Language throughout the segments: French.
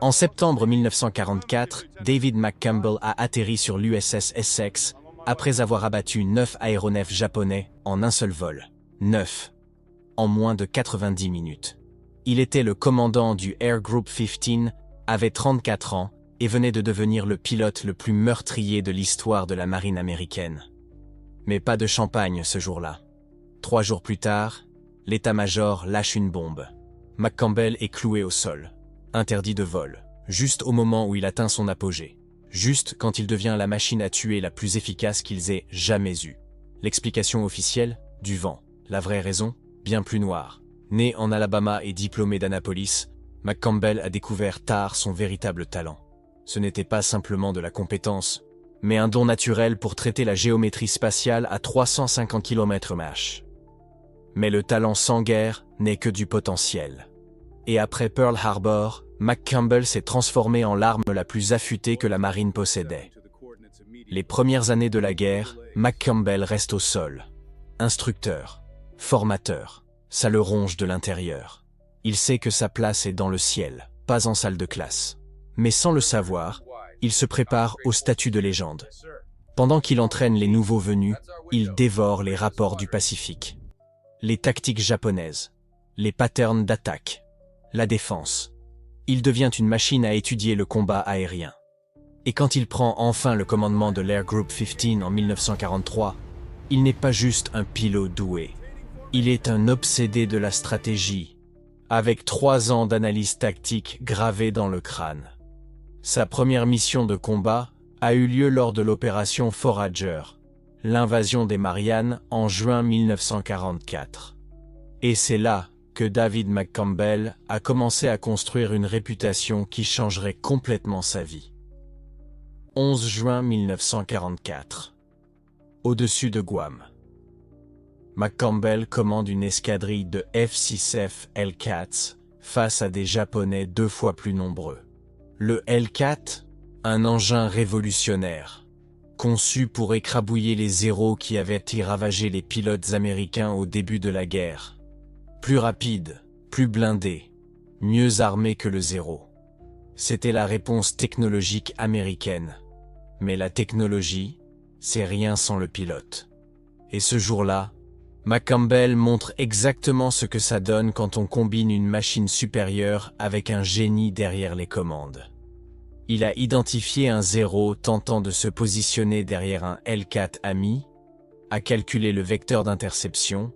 En septembre 1944, David McCampbell a atterri sur l'USS Essex après avoir abattu 9 aéronefs japonais en un seul vol. 9. En moins de 90 minutes. Il était le commandant du Air Group 15, avait 34 ans et venait de devenir le pilote le plus meurtrier de l'histoire de la marine américaine. Mais pas de champagne ce jour-là. 3 jours plus tard, l'état-major lâche une bombe. McCampbell est cloué au sol. Interdit de vol, juste au moment où il atteint son apogée, juste quand il devient la machine à tuer la plus efficace qu'ils aient jamais eue. L'explication officielle, du vent. La vraie raison, bien plus noire. Né en Alabama et diplômé d'Annapolis, McCampbell a découvert tard son véritable talent. Ce n'était pas simplement de la compétence, mais un don naturel pour traiter la géométrie spatiale à 350 km/h. Mais le talent sans guerre n'est que du potentiel. Et après Pearl Harbor, McCampbell s'est transformé en l'arme la plus affûtée que la marine possédait. Les premières années de la guerre, McCampbell reste au sol. Instructeur, formateur, ça le ronge de l'intérieur. Il sait que sa place est dans le ciel, pas en salle de classe. Mais sans le savoir, il se prépare au statut de légende. Pendant qu'il entraîne les nouveaux venus, il dévore les rapports du Pacifique. Les tactiques japonaises, les patterns d'attaque, la défense. Il devient une machine à étudier le combat aérien. Et quand il prend enfin le commandement de l'Air Group 15 en 1943, il n'est pas juste un pilote doué. Il est un obsédé de la stratégie, avec 3 ans d'analyse tactique gravés dans le crâne. Sa première mission de combat a eu lieu lors de l'opération Forager, l'invasion des Mariannes en juin 1944. Et c'est là que David McCampbell a commencé à construire une réputation qui changerait complètement sa vie. 11 juin 1944. Au-dessus de Guam. McCampbell commande une escadrille de F-6F Hellcats face à des Japonais 2 fois plus nombreux. Le Hellcat, un engin révolutionnaire, conçu pour écrabouiller les Zéros qui avaient ravagé les pilotes américains au début de la guerre. Plus rapide, plus blindé, mieux armé que le Zéro. C'était la réponse technologique américaine. Mais la technologie, c'est rien sans le pilote. Et ce jour-là, McCampbell montre exactement ce que ça donne quand on combine une machine supérieure avec un génie derrière les commandes. Il a identifié un Zéro tentant de se positionner derrière un Hellcat ami, a calculé le vecteur d'interception,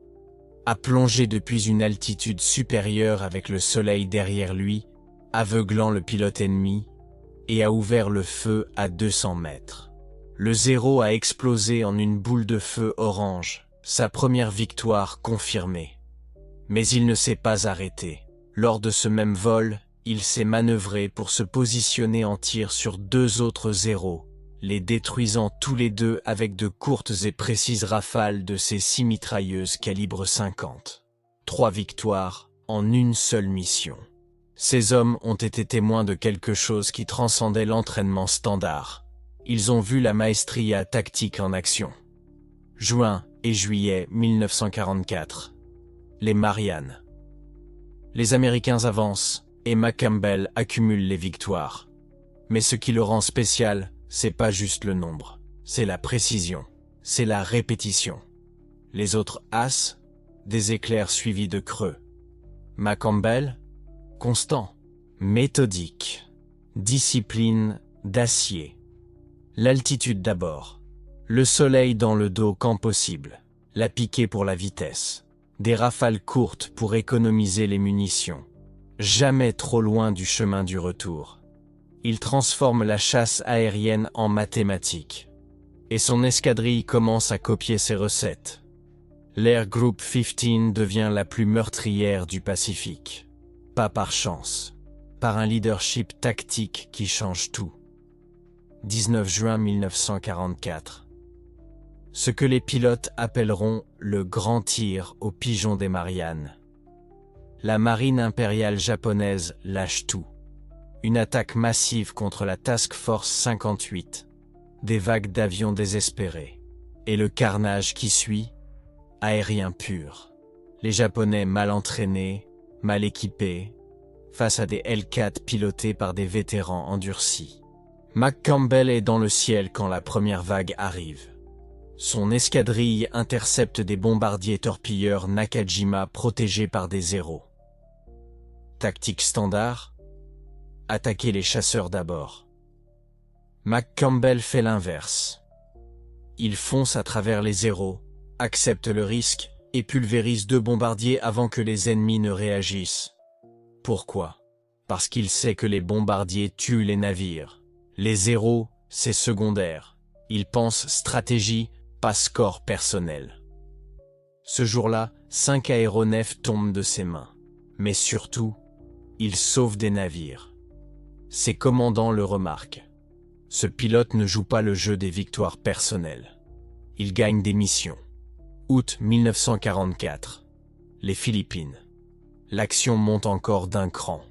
a plongé depuis une altitude supérieure avec le soleil derrière lui, aveuglant le pilote ennemi, et a ouvert le feu à 200 mètres. Le Zéro a explosé en une boule de feu orange, sa première victoire confirmée. Mais il ne s'est pas arrêté. Lors de ce même vol, il s'est manœuvré pour se positionner en tir sur 2 autres Zéros, les détruisant tous les 2 avec de courtes et précises rafales de ses 6 mitrailleuses calibre 50. 3 victoires en une seule mission. Ces hommes ont été témoins de quelque chose qui transcendait l'entraînement standard. Ils ont vu la maestria tactique en action. Juin et juillet 1944. Les Mariannes. Les Américains avancent et McCampbell accumule les victoires. Mais ce qui le rend spécial, c'est pas juste le nombre, c'est la précision, c'est la répétition. Les autres as, des éclairs suivis de creux. McCampbell, constant, méthodique, discipline d'acier. L'altitude d'abord. Le soleil dans le dos quand possible. La piquée pour la vitesse. Des rafales courtes pour économiser les munitions. Jamais trop loin du chemin du retour. Il transforme la chasse aérienne en mathématiques. Et son escadrille commence à copier ses recettes. L'Air Group 15 devient la plus meurtrière du Pacifique. Pas par chance, par un leadership tactique qui change tout. 19 juin 1944. Ce que les pilotes appelleront le grand tir au pigeon des Mariannes. La marine impériale japonaise lâche tout. Une attaque massive contre la Task Force 58. Des vagues d'avions désespérés. Et le carnage qui suit, aérien pur. Les Japonais mal entraînés, mal équipés, face à des Hellcat pilotés par des vétérans endurcis. McCampbell est dans le ciel quand la première vague arrive. Son escadrille intercepte des bombardiers torpilleurs Nakajima protégés par des Zéros. Tactique standard: attaquer les chasseurs d'abord. McCampbell fait l'inverse. Il fonce à travers les Zéros, accepte le risque et pulvérise 2 bombardiers avant que les ennemis ne réagissent. Pourquoi? Parce qu'il sait que les bombardiers tuent les navires. Les Zéros, c'est secondaire. Il pense stratégie, pas score personnel. Ce jour-là, 5 aéronefs tombent de ses mains. Mais surtout, il sauve des navires. Ses commandants le remarquent. Ce pilote ne joue pas le jeu des victoires personnelles. Il gagne des missions. Août 1944. Les Philippines. L'action monte encore d'un cran.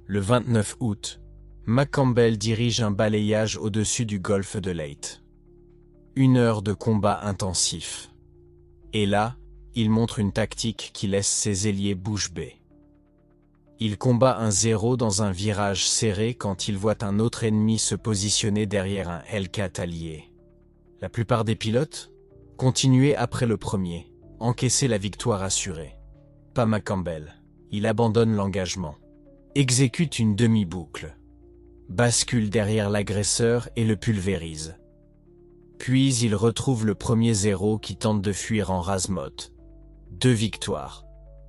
Le 29 août, McCampbell dirige un balayage au-dessus du golfe de Leyte. 1 heure de combat intensif. Et là, il montre une tactique qui laisse ses ailiers bouche bée. Il combat un Zéro dans un virage serré quand il voit un autre ennemi se positionner derrière un Hellcat allié. La plupart des pilotes continuaient après le premier, encaisser la victoire assurée. Pas McCampbell. Il abandonne l'engagement. Exécute une demi-boucle. Bascule derrière l'agresseur et le pulvérise. Puis il retrouve le premier Zéro qui tente de fuir en rase-motte. 2 victoires.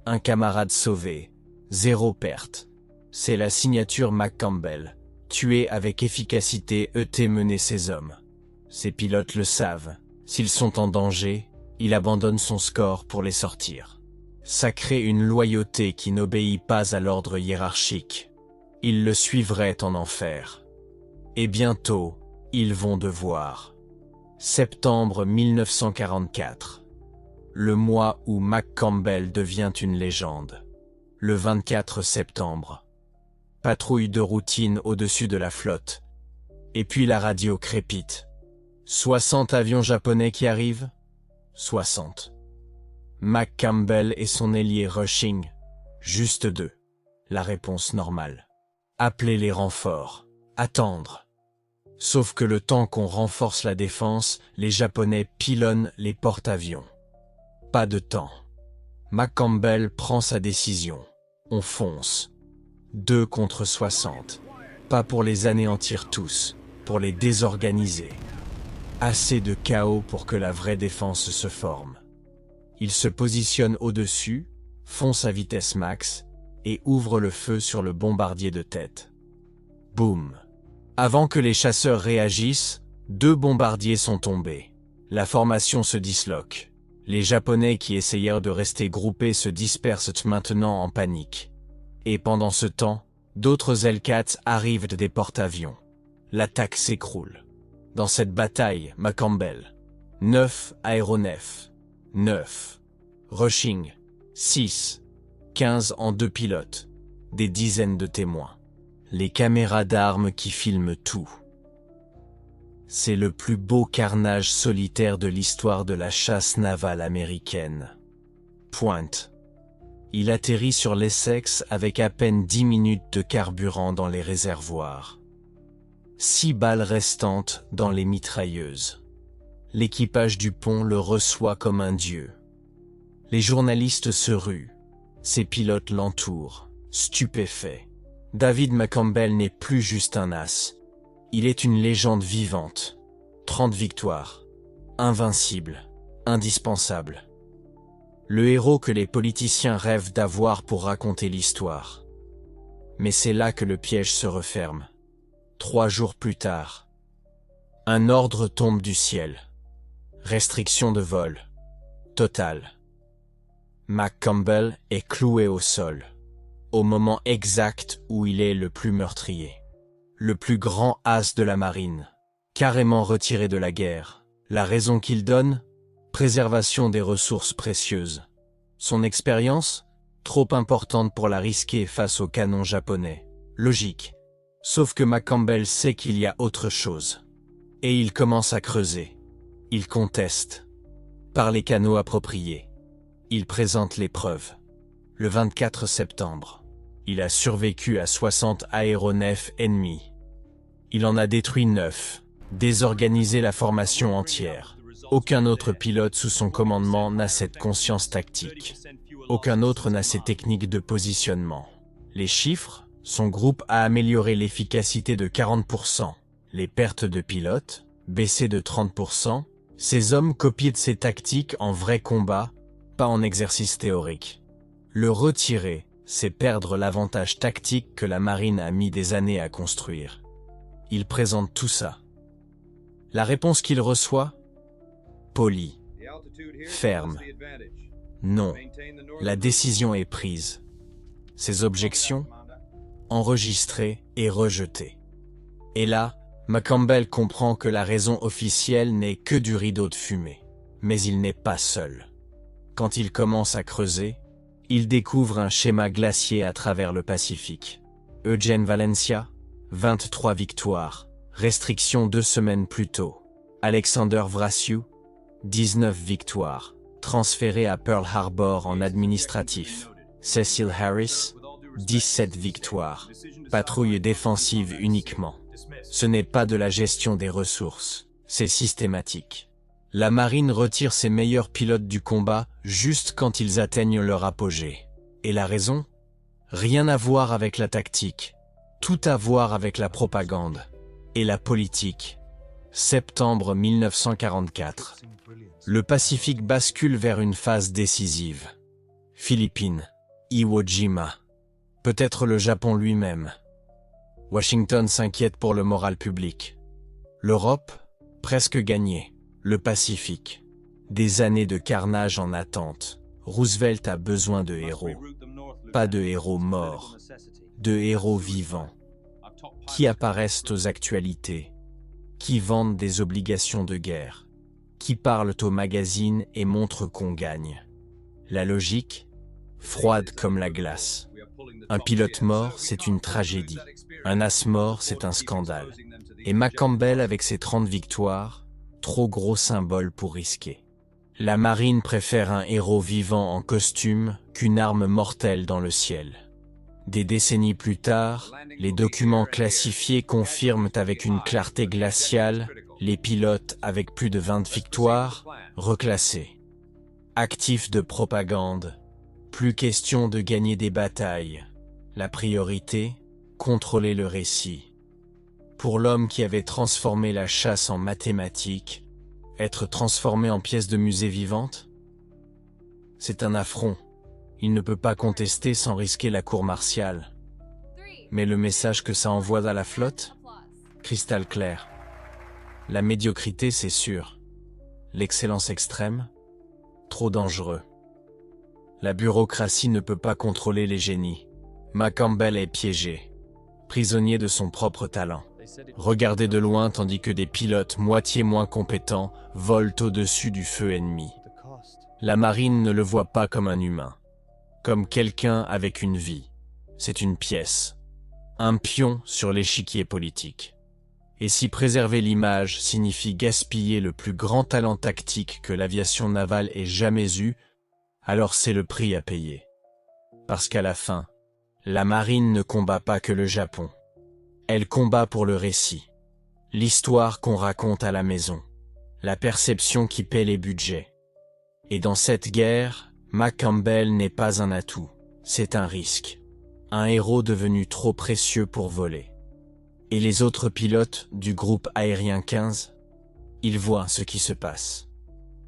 1 camarade sauvé. 0 perte. C'est la signature McCampbell. Tuer avec efficacité mener ses hommes. Ses pilotes le savent. S'ils sont en danger, il abandonne son score pour les sortir. Ça crée une loyauté qui n'obéit pas à l'ordre hiérarchique. Ils le suivraient en enfer. Et bientôt, ils vont devoir. Septembre 1944. Le mois où McCampbell devient une légende. Le 24 septembre. Patrouille de routine au-dessus de la flotte. Et puis la radio crépite. 60 avions japonais qui arrivent? 60. McCampbell et son ailier Rushing. Juste 2. La réponse normale. Appeler les renforts. Attendre. Sauf que le temps qu'on renforce la défense, les Japonais pilonnent les porte-avions. Pas de temps. McCampbell prend sa décision. On fonce. 2 contre 60. Pas pour les anéantir tous, pour les désorganiser. Assez de chaos pour que la vraie défense se forme. Il se positionne au-dessus, fonce à vitesse max, et ouvre le feu sur le bombardier de tête. Boum! Avant que les chasseurs réagissent, 2 bombardiers sont tombés. La formation se disloque. Les Japonais qui essayèrent de rester groupés se dispersent maintenant en panique. Et pendant ce temps, d'autres Hellcats arrivent des porte-avions. L'attaque s'écroule. Dans cette bataille, McCampbell. 9 aéronefs. 9. Rushing. 6. 15 en 2 pilotes. Des dizaines de témoins. Les caméras d'armes qui filment tout. C'est le plus beau carnage solitaire de l'histoire de la chasse navale américaine. Pointe. Il atterrit sur l'Essex avec à peine 10 minutes de carburant dans les réservoirs. 6 balles restantes dans les mitrailleuses. L'équipage du pont le reçoit comme un dieu. Les journalistes se ruent. Ses pilotes l'entourent, stupéfaits. David McCampbell n'est plus juste un as. Il est une légende vivante. 30 victoires. Invincible. Indispensable. Le héros que les politiciens rêvent d'avoir pour raconter l'histoire. Mais c'est là que le piège se referme. 3 jours plus tard. Un ordre tombe du ciel. Restriction de vol. Totale. McCampbell est cloué au sol. Au moment exact où il est le plus meurtrier. Le plus grand as de la marine. Carrément retiré de la guerre. La raison qu'il donne? Préservation des ressources précieuses. Son expérience? Trop importante pour la risquer face aux canons japonais. Logique. Sauf que McCampbell sait qu'il y a autre chose. Et il commence à creuser. Il conteste. Par les canaux appropriés. Il présente les preuves. Le 24 septembre. Il a survécu à 60 aéronefs ennemis. Il en a détruit 9, désorganisé la formation entière. Aucun autre pilote sous son commandement n'a cette conscience tactique. Aucun autre n'a ces techniques de positionnement. Les chiffres, son groupe a amélioré l'efficacité de 40%, les pertes de pilotes, baissé de 30%. Ces hommes copient ces tactiques en vrai combat, pas en exercice théorique. Le retirer, c'est perdre l'avantage tactique que la marine a mis des années à construire. Il présente tout ça. La réponse qu'il reçoit? Polie. Ferme. Non. La décision est prise. Ses objections? Enregistrées et rejetées. Et là, McCampbell comprend que la raison officielle n'est que du rideau de fumée. Mais il n'est pas seul. Quand il commence à creuser, il découvre un schéma glacier à travers le Pacifique. Eugene Valencia, 23 victoires, restriction 2 semaines plus tôt. Alexander Vrasiu, 19 victoires, transféré à Pearl Harbor en administratif. Cecil Harris, 17 victoires, patrouille défensive uniquement. Ce n'est pas de la gestion des ressources, c'est systématique. La marine retire ses meilleurs pilotes du combat juste quand ils atteignent leur apogée. Et la raison? Rien à voir avec la tactique, tout à voir avec la propagande et la politique. Septembre 1944. Le Pacifique bascule vers une phase décisive. Philippines, Iwo Jima, peut-être le Japon lui-même. Washington s'inquiète pour le moral public. L'Europe, presque gagnée. Le Pacifique. Des années de carnage en attente. Roosevelt a besoin de héros. Pas de héros morts. De héros vivants. Qui apparaissent aux actualités. Qui vendent des obligations de guerre. Qui parlent aux magazines et montrent qu'on gagne. La logique? Froide comme la glace. Un pilote mort, c'est une tragédie. Un as mort, c'est un scandale. Et McCampbell, avec ses 30 victoires, trop gros symbole pour risquer. La marine préfère un héros vivant en costume qu'une arme mortelle dans le ciel. Des décennies plus tard, les documents classifiés confirment avec une clarté glaciale les pilotes avec plus de 20 victoires reclassés. Actifs de propagande, plus question de gagner des batailles. La priorité, contrôler le récit. Pour l'homme qui avait transformé la chasse en mathématiques, être transformé en pièce de musée vivante? C'est un affront. Il ne peut pas contester sans risquer la cour martiale. Mais le message que ça envoie à la flotte? Cristal clair. La médiocrité, c'est sûr. L'excellence extrême? Trop dangereux. La bureaucratie ne peut pas contrôler les génies. McCampbell est piégé. Prisonnier de son propre talent. Regardé de loin tandis que des pilotes moitié moins compétents volent au-dessus du feu ennemi. La marine ne le voit pas comme un humain. Comme quelqu'un avec une vie. C'est une pièce. Un pion sur l'échiquier politique. Et si préserver l'image signifie gaspiller le plus grand talent tactique que l'aviation navale ait jamais eu, alors c'est le prix à payer. Parce qu'à la fin, la marine ne combat pas que le Japon. Elle combat pour le récit. L'histoire qu'on raconte à la maison. La perception qui paie les budgets. Et dans cette guerre, McCampbell n'est pas un atout, c'est un risque. Un héros devenu trop précieux pour voler. Et les autres pilotes du groupe aérien 15? Ils voient ce qui se passe.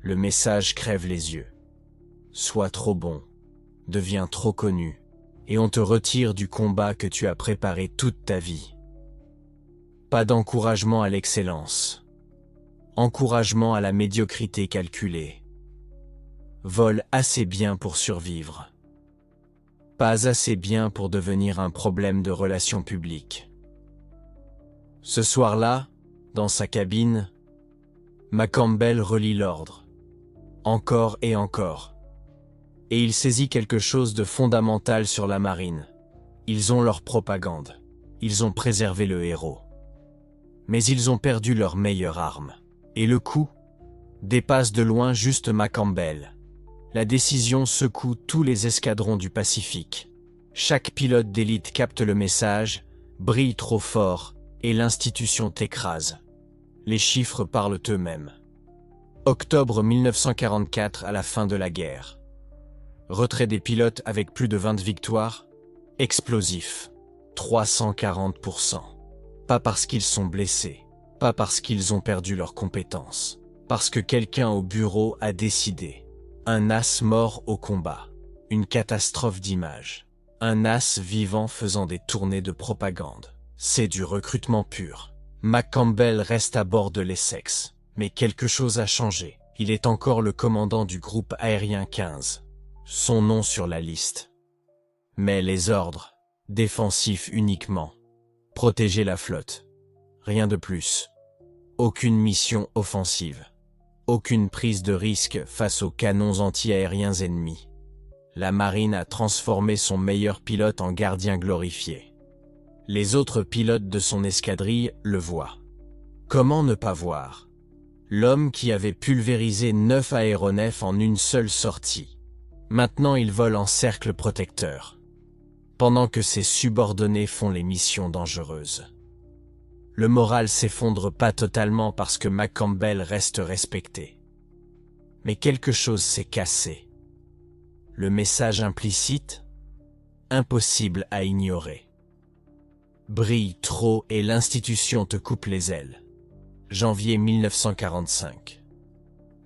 Le message crève les yeux. Sois trop bon, deviens trop connu, et on te retire du combat que tu as préparé toute ta vie. Pas d'encouragement à l'excellence. Encouragement à la médiocrité calculée. Vole assez bien pour survivre. Pas assez bien pour devenir un problème de relations publiques. Ce soir-là, dans sa cabine, McCampbell relit l'ordre. Encore et encore. Et il saisit quelque chose de fondamental sur la marine. Ils ont leur propagande. Ils ont préservé le héros. Mais ils ont perdu leur meilleure arme. Et le coup dépasse de loin juste McCampbell. La décision secoue tous les escadrons du Pacifique. Chaque pilote d'élite capte le message, brille trop fort, et l'institution t'écrase. Les chiffres parlent eux-mêmes. Octobre 1944 à la fin de la guerre. Retrait des pilotes avec plus de 20 victoires. Explosif. 340%. Pas parce qu'ils sont blessés. Pas parce qu'ils ont perdu leurs compétences. Parce que quelqu'un au bureau a décidé. Un as mort au combat. Une catastrophe d'image. Un as vivant faisant des tournées de propagande. C'est du recrutement pur. McCampbell reste à bord de l'Essex. Mais quelque chose a changé. Il est encore le commandant du groupe aérien 15. Son nom sur la liste. Mais les ordres, défensifs uniquement. Protéger la flotte. Rien de plus. Aucune mission offensive. Aucune prise de risque face aux canons anti-aériens ennemis. La marine a transformé son meilleur pilote en gardien glorifié. Les autres pilotes de son escadrille le voient. Comment ne pas voir? L'homme qui avait pulvérisé 9 aéronefs en une seule sortie. Maintenant il vole en cercle protecteur. Pendant que ses subordonnés font les missions dangereuses. Le moral s'effondre pas totalement parce que McCampbell reste respecté. Mais quelque chose s'est cassé. Le message implicite? Impossible à ignorer. Brille trop et l'institution te coupe les ailes. Janvier 1945.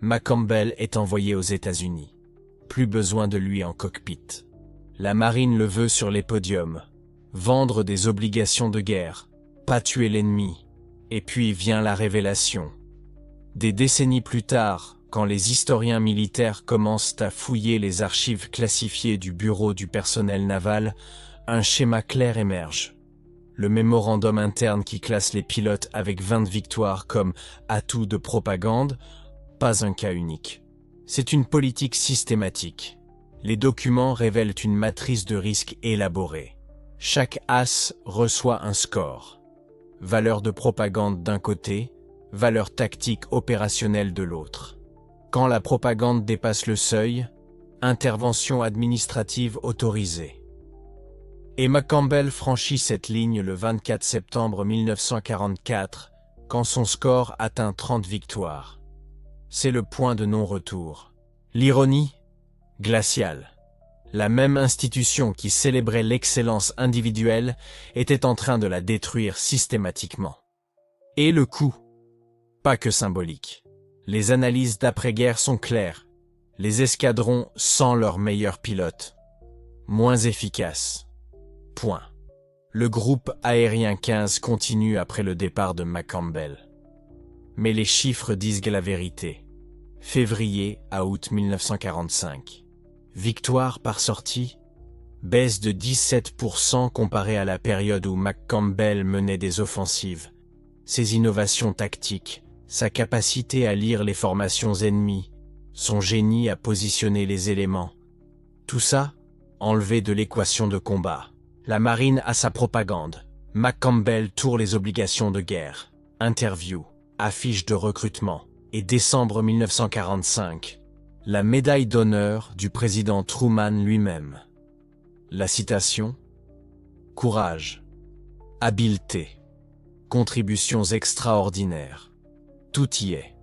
McCampbell est envoyé aux États-Unis. Plus besoin de lui en cockpit. La marine le veut sur les podiums. Vendre des obligations de guerre. Pas tuer l'ennemi. Et puis vient la révélation. Des décennies plus tard, quand les historiens militaires commencent à fouiller les archives classifiées du bureau du personnel naval, un schéma clair émerge. Le mémorandum interne qui classe les pilotes avec 20 victoires comme atout de propagande, pas un cas unique. C'est une politique systématique. Les documents révèlent une matrice de risque élaborée. Chaque as reçoit un score. Valeur de propagande d'un côté, valeur tactique opérationnelle de l'autre. Quand la propagande dépasse le seuil, intervention administrative autorisée. Et McCampbell franchit cette ligne le 24 septembre 1944, quand son score atteint 30 victoires. C'est le point de non-retour. L'ironie? Glaciale. La même institution qui célébrait l'excellence individuelle était en train de la détruire systématiquement. Et le coût? Pas que symbolique. Les analyses d'après-guerre sont claires. Les escadrons sans leurs meilleurs pilotes. Moins efficaces. Point. Le groupe aérien 15 continue après le départ de McCampbell. Mais les chiffres disent la vérité. Février à août 1945. Victoire par sortie, baisse de 17% comparée à la période où McCampbell menait des offensives. Ses innovations tactiques, sa capacité à lire les formations ennemies, son génie à positionner les éléments. Tout ça, enlevé de l'équation de combat. La marine a sa propagande. McCampbell tourne les obligations de guerre. Interview, affiche de recrutement. Et décembre 1945, la médaille d'honneur du président Truman lui-même. La citation? Courage, habileté, contributions extraordinaires. Tout y est.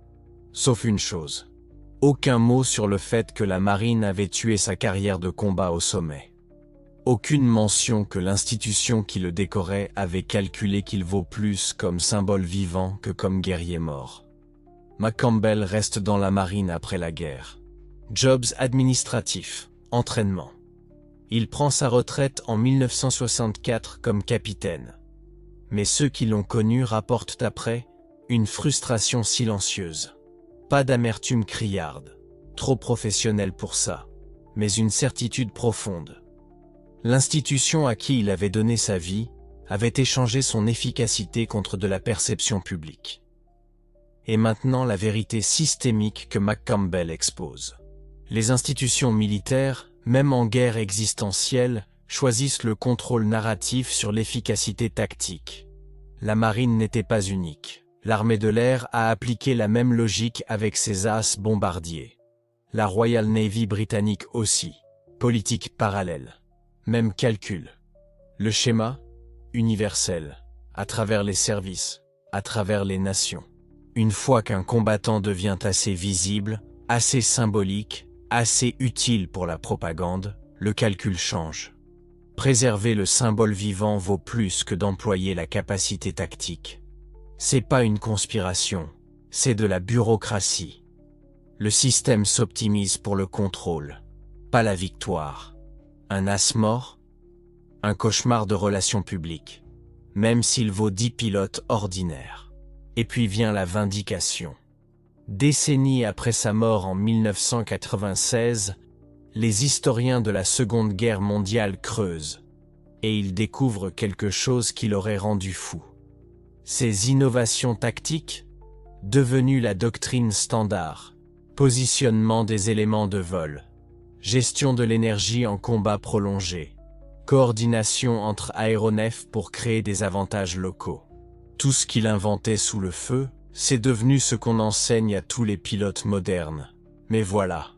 Sauf une chose. Aucun mot sur le fait que la marine avait tué sa carrière de combat au sommet. Aucune mention que l'institution qui le décorait avait calculé qu'il vaut plus comme symbole vivant que comme guerrier mort. McCampbell reste dans la marine après la guerre. Jobs administratifs, entraînement. Il prend sa retraite en 1964 comme capitaine. Mais ceux qui l'ont connu rapportent après une frustration silencieuse. Pas d'amertume criarde, trop professionnel pour ça, mais une certitude profonde. L'institution à qui il avait donné sa vie avait échangé son efficacité contre de la perception publique. Et maintenant la vérité systémique que McCampbell expose. Les institutions militaires, même en guerre existentielle, choisissent le contrôle narratif sur l'efficacité tactique. La marine n'était pas unique. L'armée de l'air a appliqué la même logique avec ses as bombardiers. La Royal Navy britannique aussi. Politique parallèle. Même calcul. Le schéma, universel, à travers les services, à travers les nations. Une fois qu'un combattant devient assez visible, assez symbolique, assez utile pour la propagande, le calcul change. Préserver le symbole vivant vaut plus que d'employer la capacité tactique. C'est pas une conspiration, c'est de la bureaucratie. Le système s'optimise pour le contrôle, pas la victoire. Un as mort? Un cauchemar de relations publiques, même s'il vaut 10 pilotes ordinaires. Et puis vient la vindication. Décennies après sa mort en 1996, les historiens de la Seconde Guerre mondiale creusent, et ils découvrent quelque chose qui l'aurait rendu fou. Ces innovations tactiques, devenues la doctrine standard, positionnement des éléments de vol, gestion de l'énergie en combat prolongé, coordination entre aéronefs pour créer des avantages locaux. Tout ce qu'il inventait sous le feu, c'est devenu ce qu'on enseigne à tous les pilotes modernes. Mais voilà.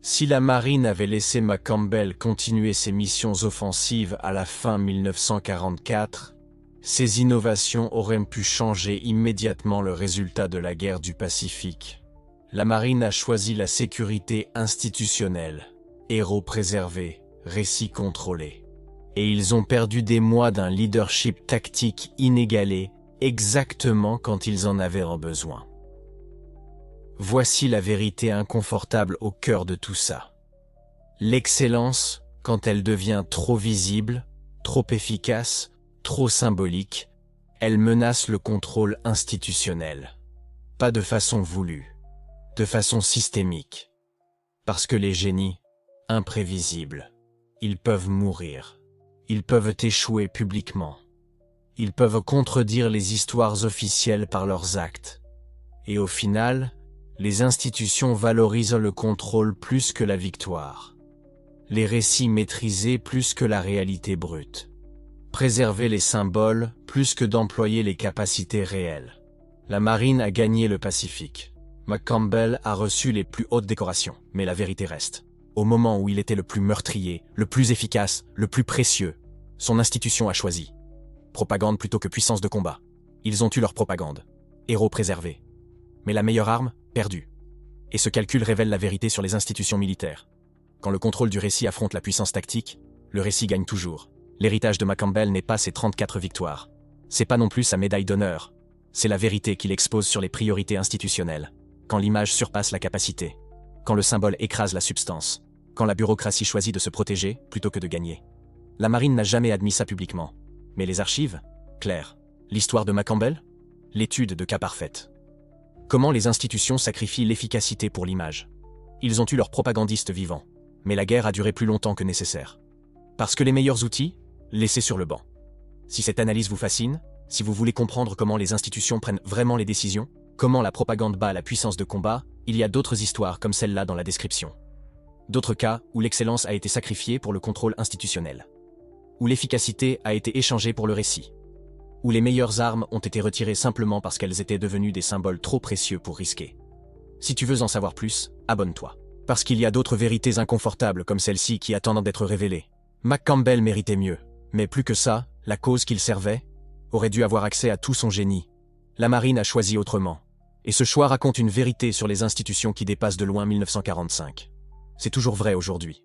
Si la marine avait laissé McCampbell continuer ses missions offensives à la fin 1944, ces innovations auraient pu changer immédiatement le résultat de la guerre du Pacifique. La marine a choisi la sécurité institutionnelle, héros préservés, récits contrôlés. Et ils ont perdu des mois d'un leadership tactique inégalé, exactement quand ils en avaient besoin. Voici la vérité inconfortable au cœur de tout ça. L'excellence, quand elle devient trop visible, trop efficace, trop symbolique, elle menace le contrôle institutionnel. Pas de façon voulue, de façon systémique. Parce que les génies, imprévisibles, ils peuvent mourir. Ils peuvent échouer publiquement. Ils peuvent contredire les histoires officielles par leurs actes. Et au final, les institutions valorisent le contrôle plus que la victoire. Les récits maîtrisés plus que la réalité brute. Préserver les symboles plus que d'employer les capacités réelles. La marine a gagné le Pacifique. McCampbell a reçu les plus hautes décorations, mais la vérité reste. Au moment où il était le plus meurtrier, le plus efficace, le plus précieux, son institution a choisi. Propagande plutôt que puissance de combat. Ils ont eu leur propagande. Héros préservés. Mais la meilleure arme, perdue. Et ce calcul révèle la vérité sur les institutions militaires. Quand le contrôle du récit affronte la puissance tactique, le récit gagne toujours. L'héritage de McCampbell n'est pas ses 34 victoires. C'est pas non plus sa médaille d'honneur. C'est la vérité qu'il expose sur les priorités institutionnelles. Quand l'image surpasse la capacité. Quand le symbole écrase la substance. Quand la bureaucratie choisit de se protéger plutôt que de gagner. La marine n'a jamais admis ça publiquement. Mais les archives? Claires. L'histoire de McCampbell? L'étude de cas parfaite. Comment les institutions sacrifient l'efficacité pour l'image? Ils ont eu leurs propagandistes vivants. Mais la guerre a duré plus longtemps que nécessaire. Parce que les meilleurs outils? Laissés sur le banc. Si cette analyse vous fascine, si vous voulez comprendre comment les institutions prennent vraiment les décisions, comment la propagande bat la puissance de combat, il y a d'autres histoires comme celle-là dans la description. D'autres cas où l'excellence a été sacrifiée pour le contrôle institutionnel. Où l'efficacité a été échangée pour le récit. Où les meilleures armes ont été retirées simplement parce qu'elles étaient devenues des symboles trop précieux pour risquer. Si tu veux en savoir plus, abonne-toi. Parce qu'il y a d'autres vérités inconfortables comme celle-ci qui attendent d'être révélées. McCampbell méritait mieux. Mais plus que ça, la cause qu'il servait aurait dû avoir accès à tout son génie. La marine a choisi autrement. Et ce choix raconte une vérité sur les institutions qui dépassent de loin 1945. C'est toujours vrai aujourd'hui.